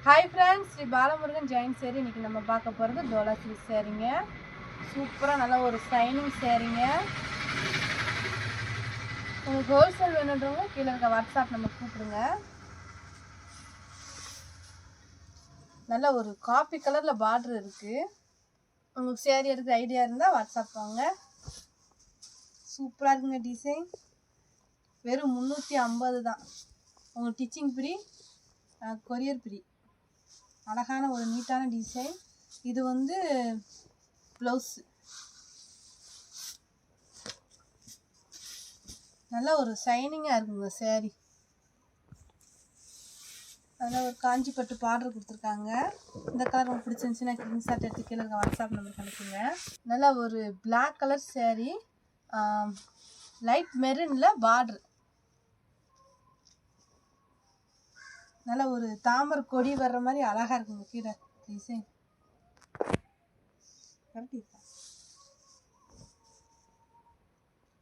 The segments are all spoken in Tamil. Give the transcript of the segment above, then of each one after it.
हाय फ्रेंड्स श्री बालमुरुगन जैन சேரி இன்னைக்கு நம்ம பார்க்க போறது டோலா சில்க் சேரீங்க சூப்பரா நல்ல ஒரு ஷைனிங் சேரீங்க உங்களுக்கு ஹோல்சேல் வேணும்ன்றவங்க கீழ இருக்க வாட்ஸ்அப் நம்பர் கூப்பிடுங்க நல்ல ஒரு காபி கலர்ல பார்டர் இருக்கு உங்களுக்கு சேரீ எடுக்க ஐடியா இருந்தா வாட்ஸ்அப் வாங்க சூப்பரா இருக்குங்க டிசைன் வெறும் 350 தான் உங்களுக்கு டீச்சிங் ஃப்ரீ கொரியர் ஃப்ரீ அழகான ஒரு நீட்டான டிசைன் இது வந்து ப்ளவுஸ் நல்ல ஒரு ஷைனிங்கா இருக்குங்க saree அதனால ஒரு காஞ்சி பட்டு பார்டர் கொடுத்துருக்காங்க இந்த கலர் உங்களுக்கு பிடிச்சிருந்துச்சுன்னா ஸ்கிரீன்ஷாட் எடுத்து கீழ இருக்க வாட்ஸ்அப் நம்பருக்கு அனுப்புங்க நல்ல ஒரு Black கலர் saree லைட் மெரூன்ல பார்டர் நல்ல ஒரு தாமரை கொடி வர்ற மாதிரி அழகா இருக்குங்க கீழே டிசைன்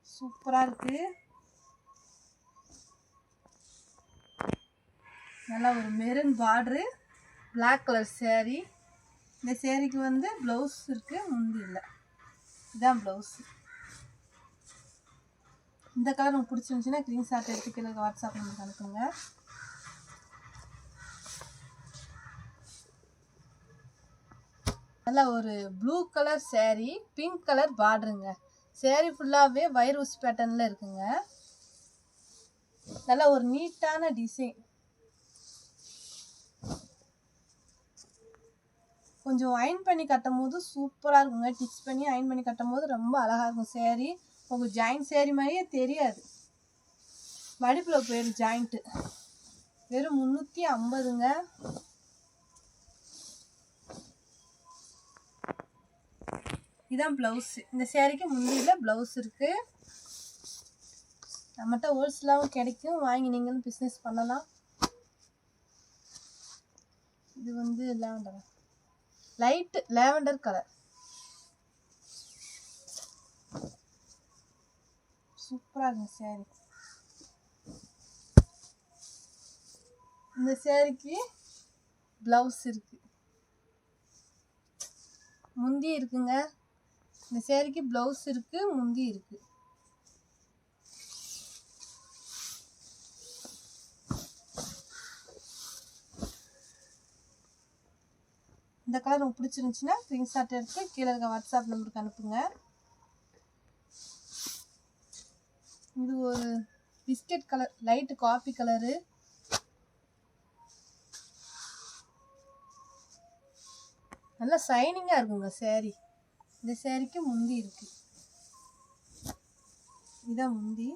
சூப்பரா இருக்கு நல்ல ஒரு maroon border Black colour saree இந்த சேரீக்கு வந்து ப்ளவுஸ் இருக்கு முந்தி இல்லை இதான் ப்ளவுஸ் இந்த கலர் உங்களுக்கு பிடிச்சிருந்துச்சுன்னா ஸ்கிரீன்ஷாட் எடுத்து கீழே வாட்ஸ்அப் நம்பருக்கு அனுப்புங்க நல்ல ஒரு blue colour saree pink colour பார்டருங்க saree ஃபுல்லாவே வைரூஸ் பேட்டர்ன்ல இருக்குங்க நல்ல ஒரு நீட்டான டிசைன் கொஞ்சம் அயன் பண்ணி கட்டும்போது சூப்பரா இருக்குங்க டிச் பண்ணி அயன் பண்ணி கட்டும்போது ரொம்ப அழகா இருக்கும் saree உங்களுக்கு ஜாயிண்ட் saree மாதிரியே தெரியாது மடிப்புல போயிடும் ஜாயிண்ட் வெறும் 350ங்க இதான் ப்ளவுஸ் இந்த சேரீக்கு முந்தியில ப்ளவுஸ் இருக்கு நம்மகிட்ட ஹோல்சேலாவும் கிடைக்கும் வாங்கி நீங்களும் பிஸ்னஸ் பண்ணலாம் இது வந்து லாவெண்டர் லைட் லாவெண்டர் கலர் சூப்பரா இருக்கு சேரீ இந்த சேரீக்கு ப்ளவுஸ் இருக்கு முந்தி இருக்குங்க இந்த சேரீக்கு ப்ளவுஸ் இருக்கு முந்தி இருக்கு இந்த கலர் உங்களுக்கு பிடிச்சிருந்துச்சுன்னா ஸ்கிரீன்ஷாட் எடுத்து கீழே இருக்க வாட்ஸ்அப் நம்பருக்கு அனுப்புங்க இது ஒரு biscuit colour light coffee colour நல்லா ஷைனிங்கா இருக்குங்க saree இந்த சேரீக்கு முந்தி இருக்கு இதான் முந்தி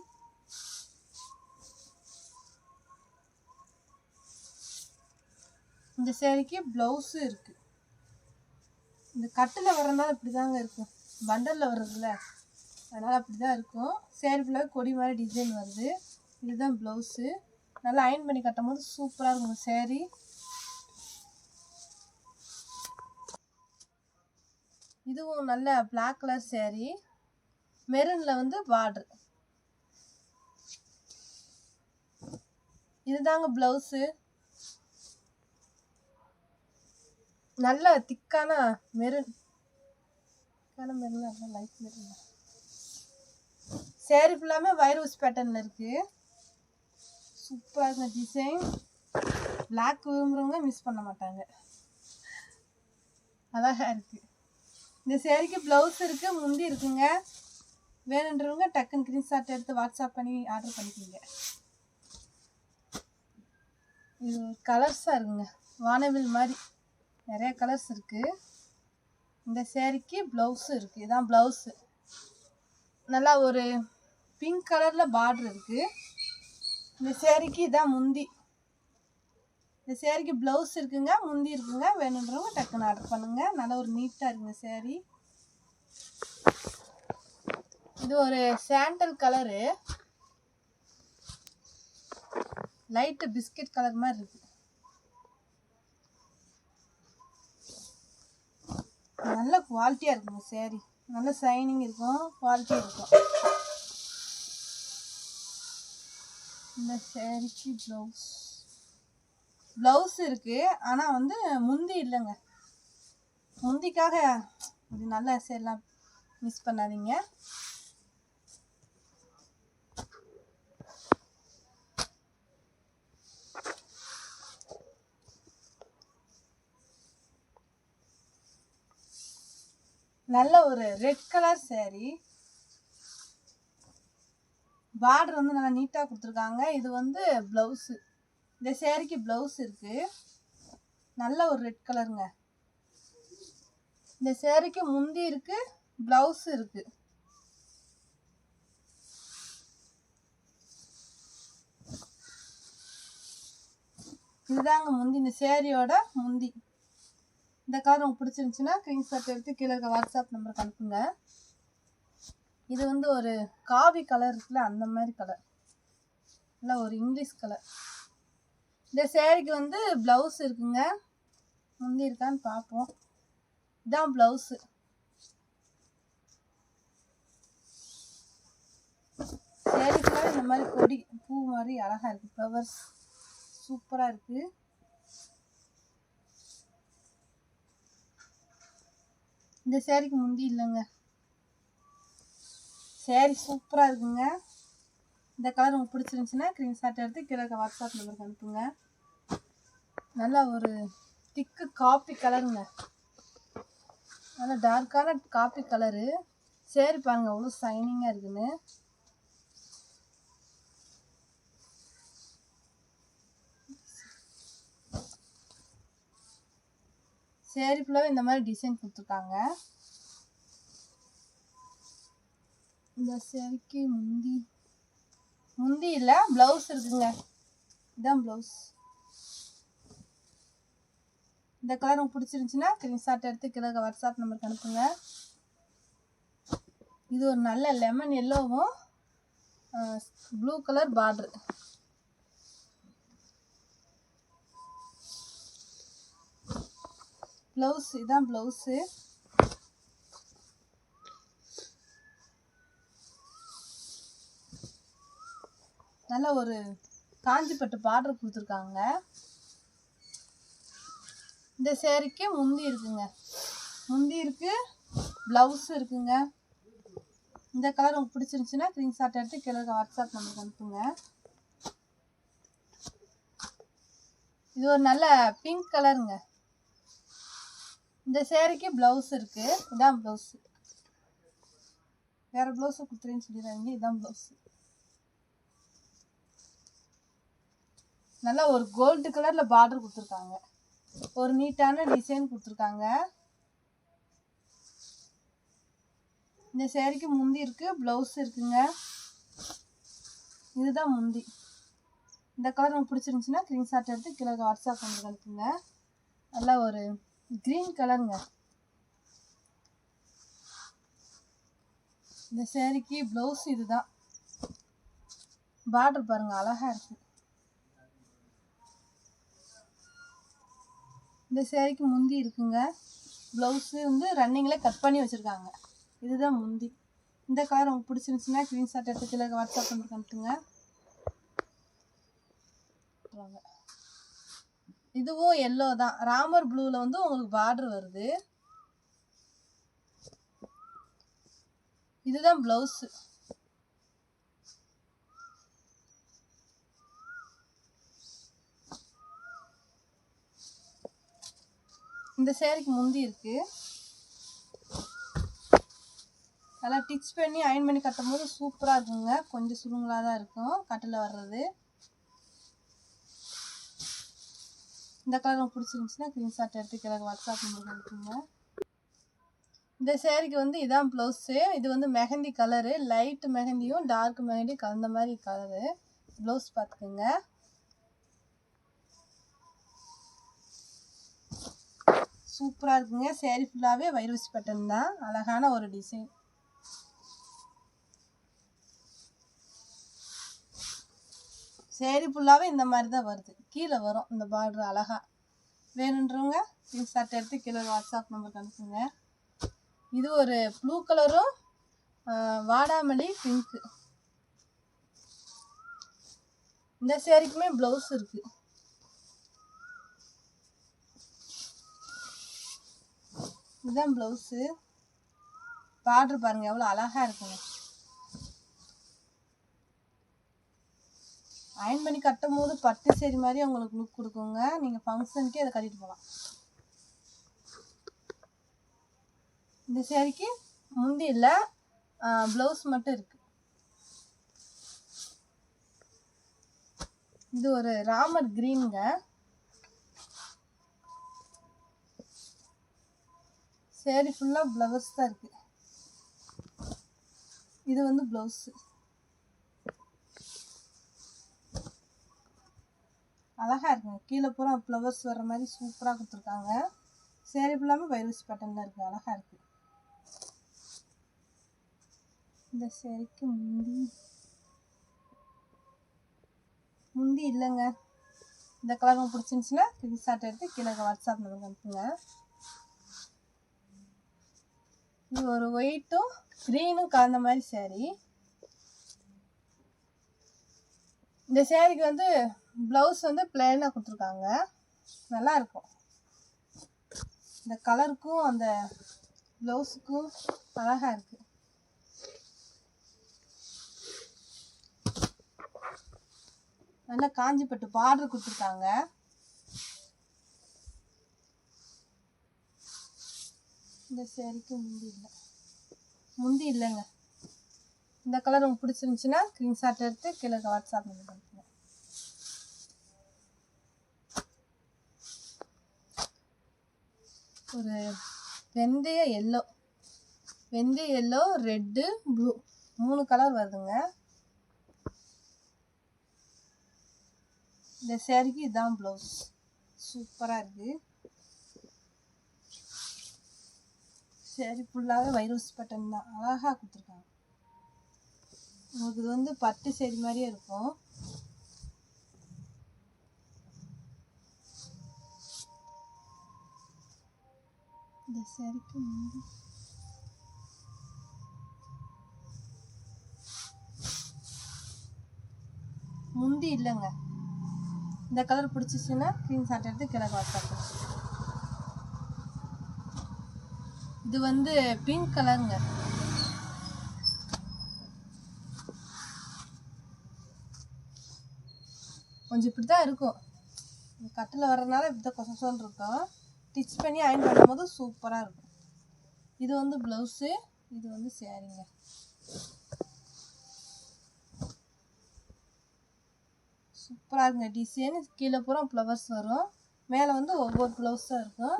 இந்த சேரீக்கு ப்ளவுஸ் இருக்கு இந்த கட்டுல வர்றதுனால இப்படிதாங்க இருக்கும் பண்டல்ல வர்றதுல அதனால அப்படிதான் இருக்கும் saree ஃபுல்லாக கொடி மாதிரி டிசைன் வருது இதுதான் ப்ளவுஸு நல்லா அயன் பண்ணி கட்டும் போது சூப்பரா இருக்கும் saree இதுவும் நல்ல Black கலர் saree மெரூன்ல வந்து பார்டர் இதுதாங்க ப்ளவுஸ் நல்ல திக்கான மெரூன் லைட் மெரூன் saree ஃபுல்லாமே வைரூஸ் பேட்டர்ன்ல இருக்கு சூப்பரா இருக்கு டிசைன் Black விரும்புறவங்க மிஸ் பண்ண மாட்டாங்க அழகா இருக்கு இந்த சேரீக்கு ப்ளவுஸ் இருக்கு முந்தி இருக்குங்க வேணுன்றவங்க டக்குன்னு ஸ்கிரீன்ஷாட் எடுத்து வாட்ஸ்அப் பண்ணி ஆர்டர் பண்ணிக்கோங்க இது கலர்ஸா இருக்குங்க வானவில் மாதிரி நிறைய கலர்ஸ் இருக்கு இந்த சேரீக்கு ப்ளவுஸ் இருக்கு இதான் ப்ளவுஸ் நல்லா ஒரு பிங்க் கலர்ல பார்டர் இருக்கு இந்த சேரீக்கு இதான் முந்தி இந்த சேரீக்கு ப்ளவுஸ் இருக்குங்க முந்தி இருக்குங்க வேணுன்றவங்க டக்குன்னு ஆர்டர் பண்ணுங்க நல்ல ஒரு நீட்டா இருக்குங்க saree இது ஒரு sandal colour light biscuit colour மாதிரி இருக்கு நல்ல குவாலிட்டியா இருக்குங்க saree நல்ல ஷைனிங் இருக்கும் குவாலிட்டியா இருக்கும் இந்த சேரீக்கு ப்ளவுஸ் ப்ளவுஸ் இருக்குது, ஆனால் வந்து முந்தி இல்லைங்க. முந்திக்காக இது நல்ல சேரலாம், மிஸ் பண்ணாதீங்க. நல்ல ஒரு ரெட் கலர் saree. பார்டர் வந்து நல்லா நீட்டாக கொடுத்துருக்காங்க. இது வந்து ப்ளவுஸு. இந்த சேரீக்கு ப்ளவுஸ் இருக்குது. நல்ல ஒரு ரெட் கலருங்க. இந்த சேரீக்கு முந்தி இருக்குது, ப்ளவுஸ் இருக்குது. இதுதாங்க முந்தி, இந்த சேரீயோட முந்தி. இந்த கலர் உங்களுக்கு பிடிச்சிருந்துச்சுன்னா ஸ்க்ரீன்ஷாட் எடுத்து கீழே இருக்க வாட்ஸ்அப் நம்பருக்கு அனுப்புங்க. இது வந்து ஒரு காவி கலர் இருக்குல்ல, அந்த மாதிரி கலர், இல்லை ஒரு இங்கிலீஷ் கலர். இந்த சேரீக்கு வந்து ப்ளவுஸ் இருக்குங்க. முந்தி இருக்கான்னு பார்ப்போம். இதான் ப்ளவுஸு. சேரீக்குள்ள இந்த மாதிரி கொடி பூ மாதிரி அழகாக இருக்குது. ஃப்ளவர்ஸ் சூப்பராக இருக்குது. இந்த சேரீக்கு முந்தி இல்லைங்க. சேரீ சூப்பராக இருக்குங்க. இந்த கலர் உங்களுக்கு பிடிச்சிருந்துச்சுன்னா ஸ்க்ரீன்ஷாட் எடுத்து கீழே வாட்ஸ்அப் நம்பருக்கு அனுப்புங்க. நல்லா ஒரு திக்கு காப்பி கலருங்க. நல்லா டார்க்கான காப்பி கலரு. சேரீ பாருங்கள் அவ்வளோ ஷைனிங்காக இருக்குன்னு. சேரீ ஃபுல்லாகவே இந்த மாதிரி டிசைன் கொடுத்துருக்காங்க. இந்த சேரீக்கு முந்தி இல்லை, ப்ளவுஸ் இருக்குங்க. இதுதான் ப்ளவுஸ். இந்த கலர் உங்களுக்கு பிடிச்சிருந்துச்சுன்னா ஸ்க்ரீன்ஷாட் எடுத்து கீழே வாட்ஸ்அப் நம்பருக்கு அனுப்புங்க. இது ஒரு நல்ல லெமன் எல்லோவும் ப்ளூ கலர் பார்டர். ப்ளவுஸ் இதுதான் ப்ளவுஸு. நல்ல ஒரு காஞ்சிப்பட்டு பார்டர் கொடுத்துருக்காங்க. இந்த சேரீக்கு முந்தி இருக்குங்க. முந்தி இருக்குது, ப்ளவுஸ் இருக்குங்க. இந்த கலர் உங்களுக்கு பிடிச்சிருந்துச்சுன்னா ஸ்க்ரீன்ஷாட் எடுத்து கீழே வாட்ஸ்அப் நம்பருக்கு அனுப்புங்க. இது ஒரு நல்ல பிங்க் கலருங்க. இந்த சேரீக்கு ப்ளவுஸ் இருக்குது. இதான் ப்ளவுஸு. வேறு ப்ளவுஸை கொடுத்துருன்னு சொல்லிடுறாங்க. இதான் ப்ளவுஸு. நல்லா ஒரு கோல்டு கலரில் பார்டர் கொடுத்துருக்காங்க. ஒரு நீட்டான டிசைன் கொடுத்துருக்காங்க. இந்த சேரீக்கு முந்தி இருக்குது, ப்ளவுஸ் இருக்குங்க. இதுதான் முந்தி. இந்த கலர் உங்களுக்கு பிடிச்சிருந்துச்சுன்னா ஸ்க்ரீன்ஷாட் எடுத்து கீழே வாட்ஸ்அப் நம்பருக்கு அனுப்புங்க. நல்லா ஒரு க்ரீன் கலருங்க. இந்த சேரீக்கு ப்ளவுஸ் இதுதான். பார்டர் பாருங்கள் அழகாக இருக்குது. இந்த சேரீக்கு முந்தி இருக்குங்க. ப்ளவுஸு வந்து ரன்னிங்கில் கட் பண்ணி வச்சுருக்காங்க. இதுதான் முந்தி. இந்த கலர் உங்களுக்கு பிடிச்சிருந்துச்சுன்னா ஸ்க்ரீன்ஷாட் எடுத்து கீழே வாட்ஸ்அப் நம்பருக்கு அனுப்புங்க. இதுவும் எல்லோ தான். ராமர் ப்ளூவில் வந்து உங்களுக்கு பார்டர் வருது. இதுதான் ப்ளவுஸு. இந்த சேரீக்கு முந்தி இருக்குது. நல்லா டிச் பண்ணி அயன் பண்ணி கட்டும் போது சூப்பராக இருக்குங்க. கொஞ்சம் சுருங்கலாக தான் இருக்கும் கட்டில் வர்றது. இந்த கலர் உங்களுக்கு பிடிச்சிருந்துச்சுன்னா ஸ்க்ரீன்ஷாட் எடுத்து கீழே வாட்ஸ்அப் நம்பருக்கு அனுப்புங்க. இந்த சேரீக்கு வந்து இதான் ப்ளவுஸு. இது வந்து மெஹந்தி கலரு. லைட் மெஹந்தியும் டார்க் மெஹந்தியும் கலந்த மாதிரி கலரு. ப்ளவுஸ் பார்த்துக்குங்க. சூப்பராக இருக்குங்க. சேரீ ஃபுல்லாகவே வைரூசி பேட்டர்ன் தான். அழகான ஒரு டிசைன். சேரீ ஃபுல்லாகவே இந்த மாதிரி தான் வருது. கீழே வரும் இந்த பார்டர் அழகாக. வேணுன்றவங்க ஸ்க்ரீன்ஷாட் எடுத்து கீழே வாட்ஸ்அப் நம்பருக்கு அனுப்புங்க. இது ஒரு ப்ளூ கலரும் வாடாமல்லி பிங்க்கு. இந்த சேரீக்குமே ப்ளவுஸ் இருக்குது. இதுதான் ப்ளவுஸு. பார்டர் பாருங்கள் எவ்வளோ அழகாக இருக்குங்க. அயன் பண்ணி கட்டும் போது பட்டு சேரி மாதிரி உங்களுக்கு லுக் கொடுக்குங்க. நீங்கள் ஃபங்க்ஷனுக்கே அதை கட்டிட்டு போகலாம். இந்த சேரீக்கு முந்தி இல்லை, ப்ளவுஸ் மட்டும் இருக்குது. இது ஒரு ராமர் கிரீனுங்க. சேரீ ஃபுல்லாக ப்ளவுஸ் தான் இருக்குது. இது வந்து ப்ளவுஸு. அழகாக இருக்குங்க. கீழே பூரா ஃப்ளவர்ஸ் வர்ற மாதிரி சூப்பராக கொடுத்துருக்காங்க. சேரீ ஃபுல்லாமே வைரஸ் பேட்டர்னில் இருக்குது. அழகாக இருக்குது. இந்த சேரீக்கு முந்தி இல்லைங்க. இந்த கலர் உங்களுக்கு பிடிச்சிருந்துச்சுன்னா ஸ்க்ரீன்ஷாட் எடுத்து கீழே வாட்ஸ்அப் நம்பருக்கு அனுப்புங்க. இது ஒரு ஒயிட்டும் க்ரீனும் கலந்த மாதிரி சேரீ. இந்த சேரீக்கு வந்து ப்ளவுஸ் வந்து பிளெயினாக கொடுத்துருக்காங்க. நல்லா இருக்கும். இந்த கலருக்கும் அந்த ப்ளவுஸுக்கும் அழகாக இருக்குது. நல்லா காஞ்சிப்பட்டு பார்டர் கொடுத்துருக்காங்க. இந்த சேரீக்கு முந்தி இல்லைங்க. இந்த கலர் உங்களுக்கு பிடிச்சிருந்துச்சுன்னா ஸ்க்ரீன்ஷாட் எடுத்து கீழே வாட்ஸ்அப் பண்ணுங்க. ஒரு வெந்தய எல்லோ ரெட்டு ப்ளூ 3 கலர் வருதுங்க. இந்த சேரீக்கு இதுதான் ப்ளவுஸ். சூப்பராக இருக்குது. சேரீ ஃபுல்லாகவே வைரோஸ் பேட்டர்ன் தான். அழகாக கொடுத்துருக்காங்க. உங்களுக்கு இது வந்து பட்டு சேரீ மாதிரியே இருக்கும். இந்த சேரீக்கு முந்தி இல்லைங்க. இந்த கலர் பிடிச்சிச்சுன்னா ஸ்க்ரீன்ஷாட் எடுத்து கீழே வாட்ஸ்அப் பண்ணுங்க. இது வந்து பிங்க் கலருங்க. கொஞ்சம் இப்படி தான் இருக்கும். கட்டில் வர்றதுனால இப்படி தான் கொசன்னு இருக்கும். ஸ்டிச் பண்ணி அயன் பண்ணும்போது சூப்பராக இருக்கும். இது வந்து ப்ளவுஸு. இது வந்து சேரீங்க. சூப்பராக இருக்குங்க. டிசைன் கீழே பூரா ஃப்ளவர்ஸ் வரும். மேலே வந்து ஒவ்வொரு ப்ளவுஸாக இருக்கும்.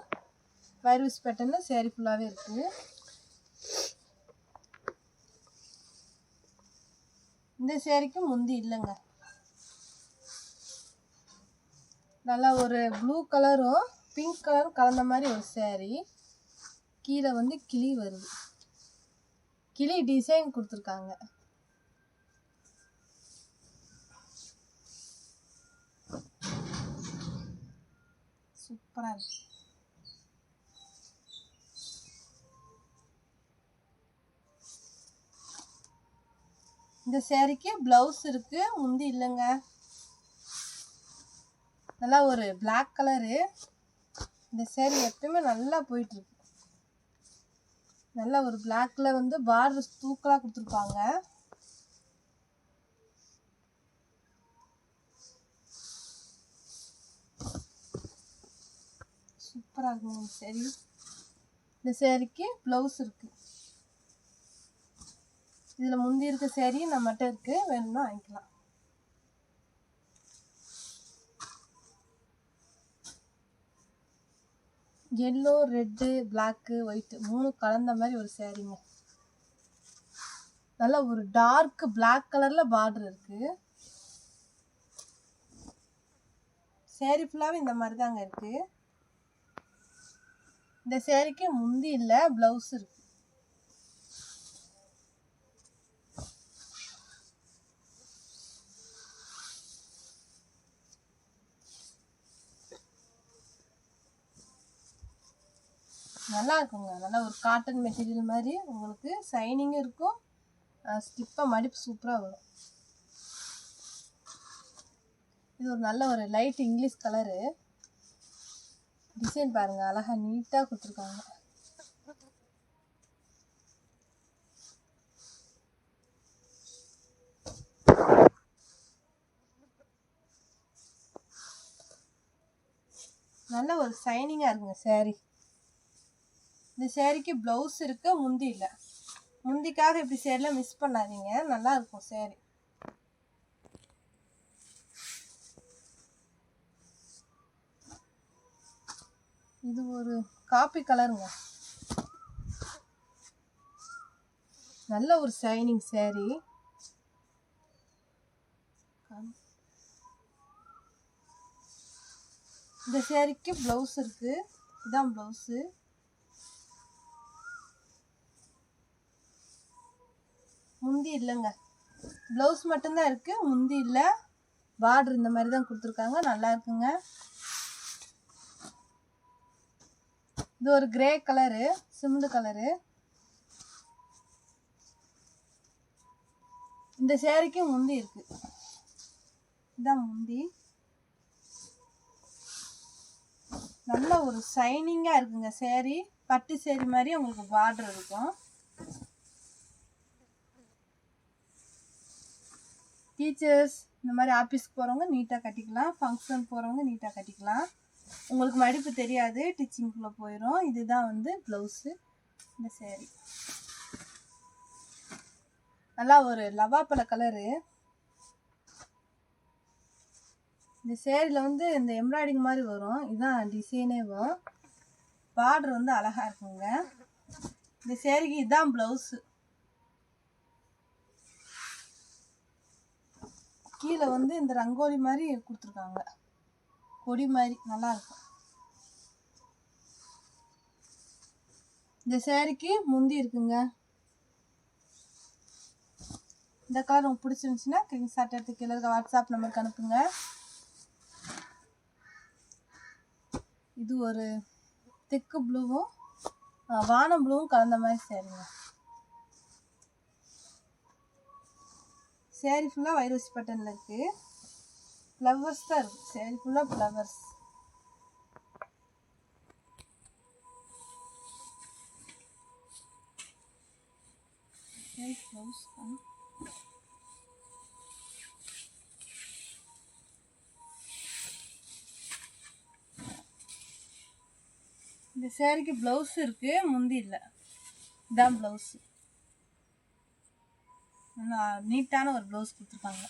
வைரஸ் பேட்டர்னில் சேரீ ஃபுல்லாகவே இருக்குது. இந்த சேரீக்கு முந்தி இல்லைங்க. நல்லா ஒரு ப்ளூ கலரும் பிங்க் கலரும் கலந்த மாதிரி ஒரு சேரீ. கீழே வந்து கிளி வருது. கிளி டிசைன் கொடுத்துருக்காங்க. சூப்பராக இருக்கு. இந்த சேரீக்கு ப்ளவுஸ் இருக்குது. முந்தி இல்லைங்க. நல்லா ஒரு பிளாக் கலரு. இந்த சேரீ எப்பயுமே நல்லா போயிட்டுருக்கு. நல்லா ஒரு பிளாக்ல வந்து பார்டர் தூக்கலாக கொடுத்துருப்பாங்க. சூப்பராக இருக்குங்க இந்த சேரீ. இந்த சேரீக்கு ப்ளவுஸ் இருக்குது. இதில் முந்தி இருக்க சேரீ நம்மகிட்ட இருக்குது. வேணும்னா வாங்கிக்கலாம். எல்லோ ரெட்டு பிளாக்கு ஒயிட்டு 3 கலந்த மாதிரி ஒரு சேரீங்க. நல்லா ஒரு டார்க் பிளாக் கலரில் பார்டர் இருக்குது. சேரீ ஃபுல்லாகவே இந்த மாதிரி தாங்க இருக்குது. இந்த சேரீக்கு முந்தி இல்லை, ப்ளவுஸ் இருக்குது. நல்லா இருக்குங்க. நல்லா ஒரு காட்டன் மெட்டீரியல் மாதிரி உங்களுக்கு ஷைனிங்கும் இருக்கும். ஸ்டிப்பாக மடிப்பு சூப்பராக வரும். இது ஒரு நல்ல ஒரு லைட் இங்கிலீஷ் கலரு. டிசைன் பாருங்கள் அழகாக நீட்டாக கொடுத்துருக்காங்க. நல்ல ஒரு ஷைனிங்காக இருக்குங்க சேரீ. இந்த சேரீக்கு ப்ளவுஸ் இருக்குது, முந்தி இல்லை. முந்திக்காக இப்படி சேரீலாம் மிஸ் பண்ணாதீங்க, நல்லா இருக்கும் சேரீ. இது ஒரு காப்பி கலருங்க, நல்ல ஒரு ஷைனிங் சேரீ. இந்த சேரீக்கு ப்ளவுஸ் இருக்குது, இதுதான் ப்ளவுஸு. முந்தி இல்லைங்க, ப்ளவுஸ் மட்டும்தான் இருக்குது, முந்தி இல்லை. பார்டர் இந்த மாதிரி தான் கொடுத்துருக்காங்க, நல்லா இருக்குங்க. இது ஒரு கிரே கலரு, சிமெண்ட் கலரு. இந்த சேரீக்கு முந்தி இருக்கு, இதான் முந்தி. நல்ல ஒரு ஷைனிங்காக இருக்குங்க சேரீ, பட்டு சேரீ மாதிரி உங்களுக்கு பார்டர் இருக்கும். டீச்சர்ஸ் இந்த மாதிரி ஆஃபீஸ்க்கு போகிறவங்க நீட்டாக கட்டிக்கலாம், ஃபங்க்ஷன் போகிறவங்க நீட்டாக கட்டிக்கலாம். உங்களுக்கு மடிப்பு தெரியாது, டிச்சிங்குள்ளே போயிடும். இதுதான் வந்து ப்ளவுஸு. இந்த சேரீ நல்லா ஒரு லவாப்பழ கலரு. இந்த சேரீயில் வந்து இந்த எம்ப்ராய்டிங் மாதிரி வரும், இதுதான் டிசைனே வரும். பார்டர் வந்து அழகாக இருக்குங்க. இந்த சேரீக்கு இதுதான் ப்ளவுஸு. கீழே வந்து இந்த ரங்கோலி மாதிரி கொடுத்துருக்காங்க, கொடி மாதிரி, நல்லா இருக்கும். இந்த சேரீக்கு முந்தி இருக்குங்க. இந்த கலர் உங்களுக்கு பிடிச்சிருந்துச்சுன்னா ஸ்க்ரீன்ஷாட் எடுத்து கீழே இருக்க வாட்ஸ்அப் நம்பருக்கு அனுப்புங்க. இது ஒரு திக்கு ப்ளூவும் வானம் ப்ளூவும் கலந்த மாதிரி சேரீங்க. சேரீ ஃபுல்லாக வைரஸ் பட்டனில் இருக்குது, ஃப்ளவர்ஸ் தான் இருக்குது. சேரீ ஃபுல்லாக ஃப்ளவர்ஸ். ப்ளவுஸ் தான். இந்த சேரீக்கு ப்ளவுஸ் இருக்குது, முந்தி இல்லை. இதான் ப்ளவுஸு, நல்லா நீட்டான ஒரு ப்ளவுஸ் கொடுத்துருக்காங்க.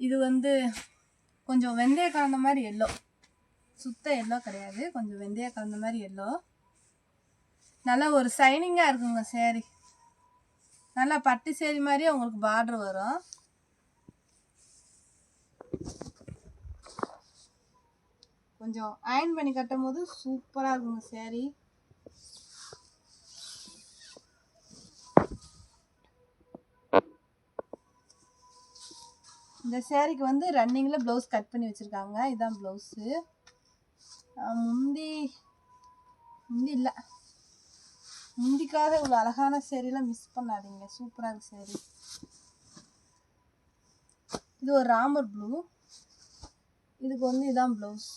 இது வந்து கொஞ்சம் வெந்தய கலந்த மாதிரி எல்லோ, சுத்த எல்லோ கிடையாது, கொஞ்சம் வெந்தய கலந்த மாதிரி எல்லோ. நல்லா ஒரு ஷைனிங்காக இருக்குங்க சேரீ, நல்லா பட்டு சேரீ மாதிரியே உங்களுக்கு பார்டர் வரும். கொஞ்சம் அயர்ன் பண்ணி கட்டும் போது சூப்பராக இருக்குங்க சேரீ. இந்த சேரீக்கு வந்து ரன்னிங்கில் ப்ளவுஸ் கட் பண்ணி வச்சுருக்காங்க, இதுதான் ப்ளவுஸு. முந்தி இல்லை, முந்திக்காக இவ்வளோ அழகான சேரீலாம் மிஸ் பண்ணாதீங்க, சூப்பராக இருக்கு சேரீ. இது ஒரு ராமர் ப்ளூ, இதுக்கு வந்து இதான் ப்ளவுஸ்.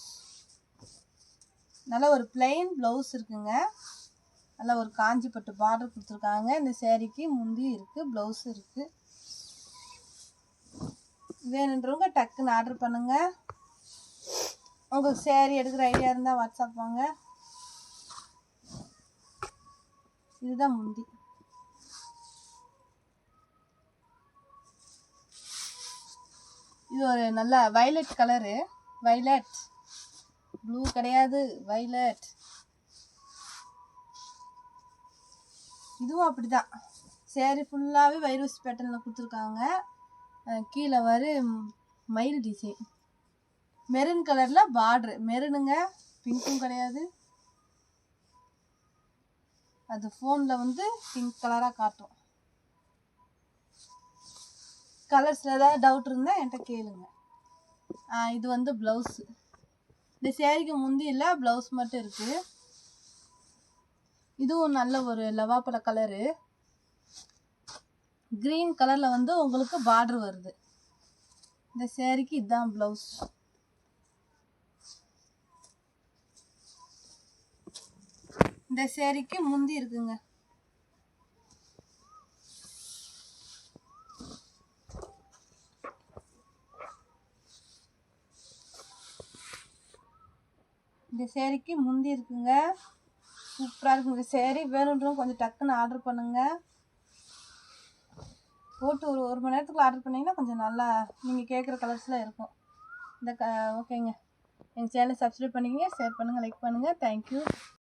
நல்லா ஒரு பிளெயின் ப்ளவுஸ் இருக்குங்க, நல்லா ஒரு காஞ்சி பட்டு பார்டர் கொடுத்துருக்காங்க. இந்த சேரீக்கு முந்தி இருக்குது, ப்ளவுஸ் இருக்குது. வேணுன்றவங்க டக்குன்னு ஆர்டர் பண்ணுங்கள். உங்களுக்கு சேரீ எடுக்கிற ஐடியா இருந்தால் வாட்ஸ்அப் வாங்க. இதுதான் முந்தி. இது ஒரு நல்ல வைலட் கலரு, வைலட் ப்ளூ கிடையாது, வைலட். இதுவும் அப்படிதான், சேரீ ஃபுல்லாகவே வைரஸ் பேட்டர்னில் கொடுத்துருக்காங்க. கீழே வர மயில் டிசைன், மெரூன் கலரில் பார்ட்ரு. மெரூனுங்க, பிங்க்கும் கிடையாது. அது ஃபோனில் வந்து பிங்க் கலராக காட்டும். கலர்ஸில் ஏதாவது டவுட் இருந்தால் என்கிட்ட கேளுங்க. இது வந்து ப்ளவுஸு. இந்த சேரீக்கு முந்தி இல்லை, ப்ளவுஸ் மட்டும் இருக்குது. இதுவும் நல்ல ஒரு லவாப்பழ கலரு, க்ரீன் கலரில் வந்து உங்களுக்கு பார்டர் வருது. இந்த சேரீக்கு இதுதான் ப்ளவுஸ். இந்த சேரீக்கு முந்தி இருக்குங்க. இந்த சேரீக்கு முந்தி இருக்குங்க. சூப்பராக இருக்குங்க சேரீ. வேணுன்றவங்க கொஞ்சம் டக்குன்னு ஆர்டர் பண்ணுங்கள். போட்டு ஒரு மணி நேரத்துக்குள்ள ஆர்டர் பண்ணிங்கன்னா கொஞ்சம் நல்லா நீங்கள் கேட்குற கலர்ஸில் இருக்கும். ஓகேங்க. எங்கள் சேனலை சப்ஸ்கிரைப் பண்ணிக்கங்க, ஷேர் பண்ணுங்கள், லைக் பண்ணுங்கள். தேங்க்யூ.